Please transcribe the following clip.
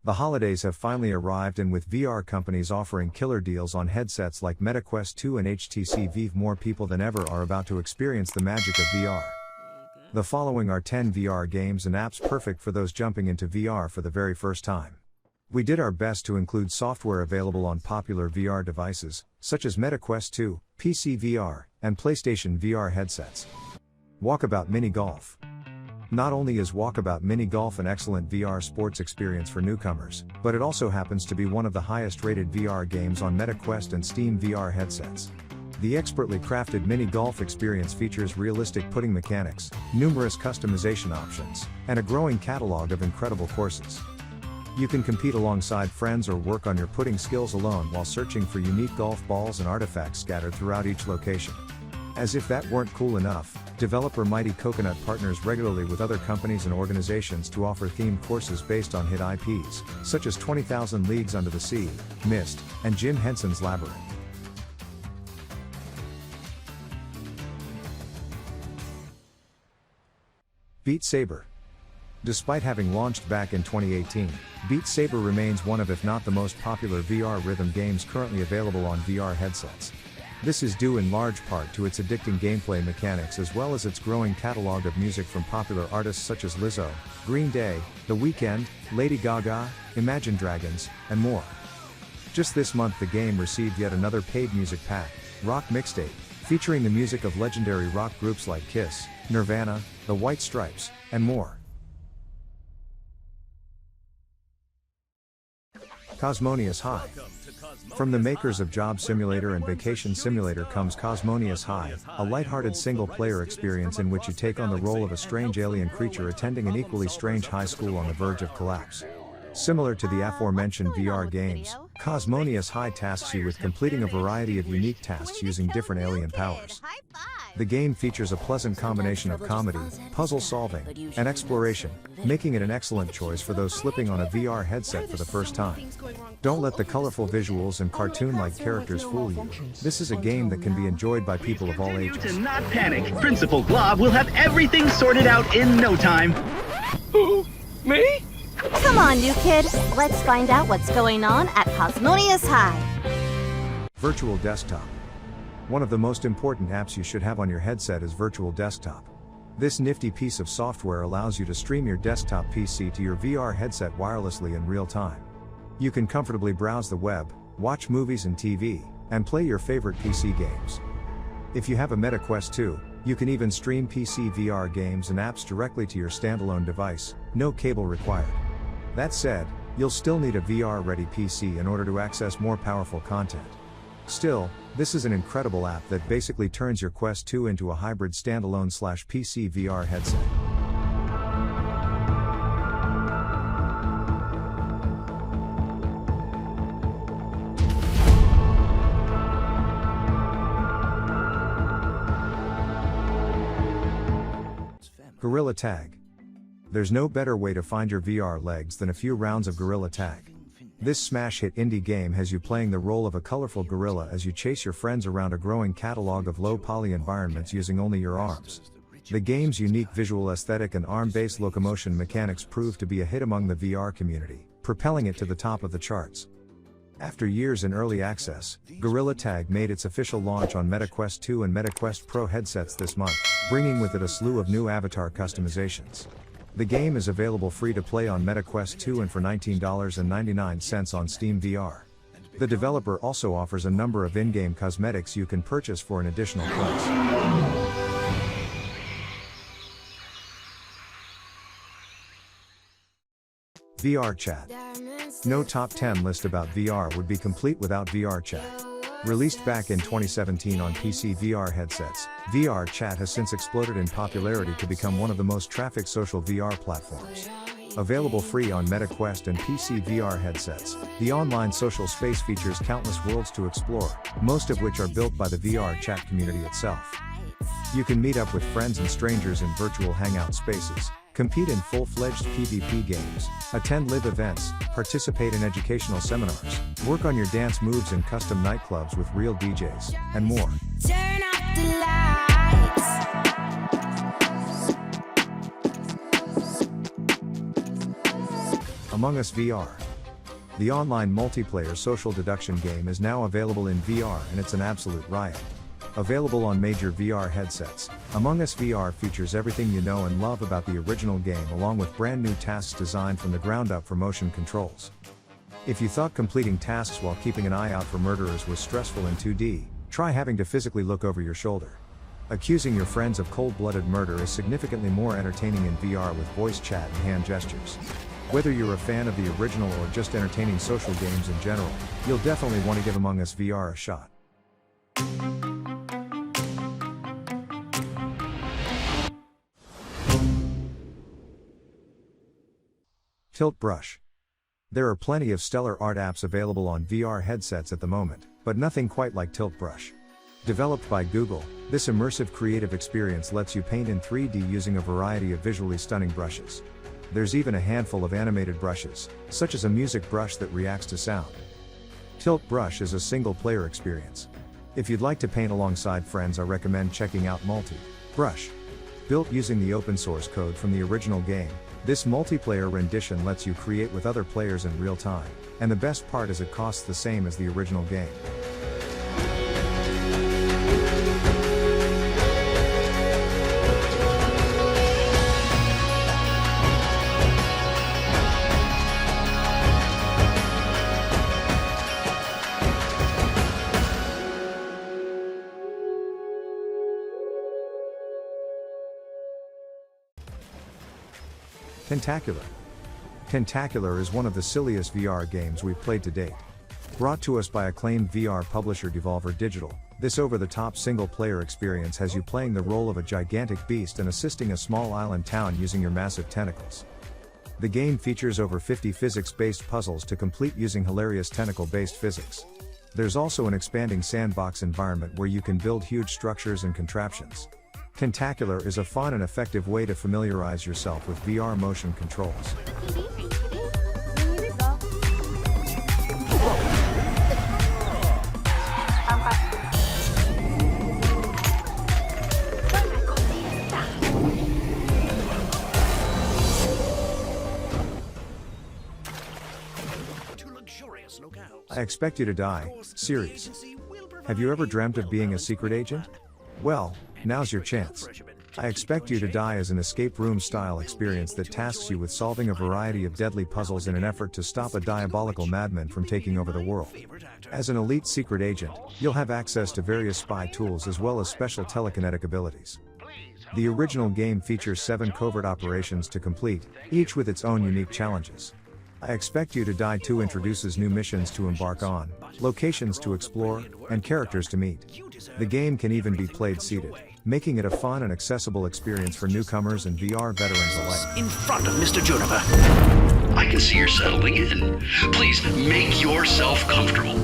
The holidays have finally arrived, and with VR companies offering killer deals on headsets like MetaQuest 2 and HTC Vive, more people than ever are about to experience the magic of VR. The following are 10 VR games and apps perfect for those jumping into VR for the very first time. We did our best to include software available on popular VR devices, such as MetaQuest 2, PC VR, and PlayStation VR headsets. Walkabout Mini Golf. Not only is Walkabout Mini Golf an excellent VR sports experience for newcomers, but it also happens to be one of the highest rated VR games on MetaQuest and Steam VR headsets. The expertly crafted mini golf experience features realistic putting mechanics, numerous customization options, and a growing catalog of incredible courses. You can compete alongside friends or work on your putting skills alone while searching for unique golf balls and artifacts scattered throughout each location. As if that weren't cool enough, developer Mighty Coconut partners regularly with other companies and organizations to offer themed courses based on hit IPs, such as 20,000 Leagues Under the Sea, Myst, and Jim Henson's Labyrinth. Beat Saber. Despite having launched back in 2018, Beat Saber remains one of, if not the most popular VR rhythm games currently available on VR headsets. This is due in large part to its addicting gameplay mechanics as well as its growing catalog of music from popular artists such as Lizzo, Green Day, The Weeknd, Lady Gaga, Imagine Dragons, and more. Just this month the game received yet another paid music pack, Rock Mixtape, featuring the music of legendary rock groups like Kiss, Nirvana, The White Stripes, and more. Cosmonious High. From the makers of Job Simulator and Vacation Simulator comes Cosmonious High, a lighthearted single-player experience in which you take on the role of a strange alien creature attending an equally strange high school on the verge of collapse. Similar to the aforementioned VR games, Cosmonious High tasks you with completing a variety of unique tasks using different alien powers. The game features a pleasant combination of comedy, puzzle solving, and exploration, making it an excellent choice for those slipping on a VR headset for the first time. Don't let the colorful visuals and cartoon-like characters fool you. This is a game that can be enjoyed by people of all ages. To not panic, Principal Glob will have everything sorted out in no time. Who? Me? Come on, new kid. Let's find out what's going on at Cosmonious High. Virtual Desktop. One of the most important apps you should have on your headset is Virtual Desktop. This nifty piece of software allows you to stream your desktop PC to your VR headset wirelessly in real time. You can comfortably browse the web, watch movies and TV, and play your favorite PC games. If you have a MetaQuest 2, you can even stream PC VR games and apps directly to your standalone device, no cable required. That said, you'll still need a VR-ready PC in order to access more powerful content. Still, this is an incredible app that basically turns your Quest 2 into a hybrid standalone/PC VR headset. Gorilla Tag. There's no better way to find your VR legs than a few rounds of Gorilla Tag. This smash hit indie game has you playing the role of a colorful gorilla as you chase your friends around a growing catalog of low-poly environments using only your arms. The game's unique visual aesthetic and arm-based locomotion mechanics prove to be a hit among the VR community, propelling it to the top of the charts. After years in early access, Gorilla Tag made its official launch on MetaQuest 2 and MetaQuest Pro headsets this month, bringing with it a slew of new avatar customizations. The game is available free to play on MetaQuest 2 and for $19.99 on Steam VR. The developer also offers a number of in-game cosmetics you can purchase for an additional price. VRChat. No top 10 list about VR would be complete without VRChat. Released back in 2017 on PC VR headsets, VRChat has since exploded in popularity to become one of the most trafficked social VR platforms. Available free on MetaQuest and PC VR headsets, the online social space features countless worlds to explore, most of which are built by the VRChat community itself. You can meet up with friends and strangers in virtual hangout spaces, compete in full-fledged PvP games, attend live events, participate in educational seminars, work on your dance moves in custom nightclubs with real DJs, and more. Turn off the lights. Among Us VR. The online multiplayer social deduction game is now available in VR and it's an absolute riot. Available on major VR headsets, Among Us VR features everything you know and love about the original game along with brand new tasks designed from the ground up for motion controls. If you thought completing tasks while keeping an eye out for murderers was stressful in 2D, try having to physically look over your shoulder. Accusing your friends of cold-blooded murder is significantly more entertaining in VR with voice chat and hand gestures. Whether you're a fan of the original or just entertaining social games in general, you'll definitely want to give Among Us VR a shot. Tilt Brush. There are plenty of stellar art apps available on VR headsets at the moment, but nothing quite like Tilt Brush. Developed by Google, this immersive creative experience lets you paint in 3D using a variety of visually stunning brushes. There's even a handful of animated brushes, such as a music brush that reacts to sound. Tilt Brush is a single-player experience. If you'd like to paint alongside friends, I recommend checking out Multi-Brush. Built using the open source code from the original game, this multiplayer rendition lets you create with other players in real time, and the best part is it costs the same as the original game. Tentacular. Tentacular is one of the silliest VR games we've played to date. Brought to us by acclaimed VR publisher Devolver Digital, this over-the-top single-player experience has you playing the role of a gigantic beast and assisting a small island town using your massive tentacles. The game features over 50 physics-based puzzles to complete using hilarious tentacle-based physics. There's also an expanding sandbox environment where you can build huge structures and contraptions. Tentacular is a fun and effective way to familiarize yourself with VR motion controls. I Expect You to Die series. Have you ever dreamt of being a secret agent? Well, now's your chance. I Expect You to Die is an escape room style experience that tasks you with solving a variety of deadly puzzles in an effort to stop a diabolical madman from taking over the world. As an elite secret agent, you'll have access to various spy tools as well as special telekinetic abilities. The original game features 7 covert operations to complete, each with its own unique challenges. I Expect You to Die 2 introduces new missions to embark on, locations to explore, and characters to meet. The game can even be played seated, making it a fun and accessible experience for newcomers and VR veterans alike. In front of Mr. Juniper. I can see you're settling in. Please, make yourself comfortable.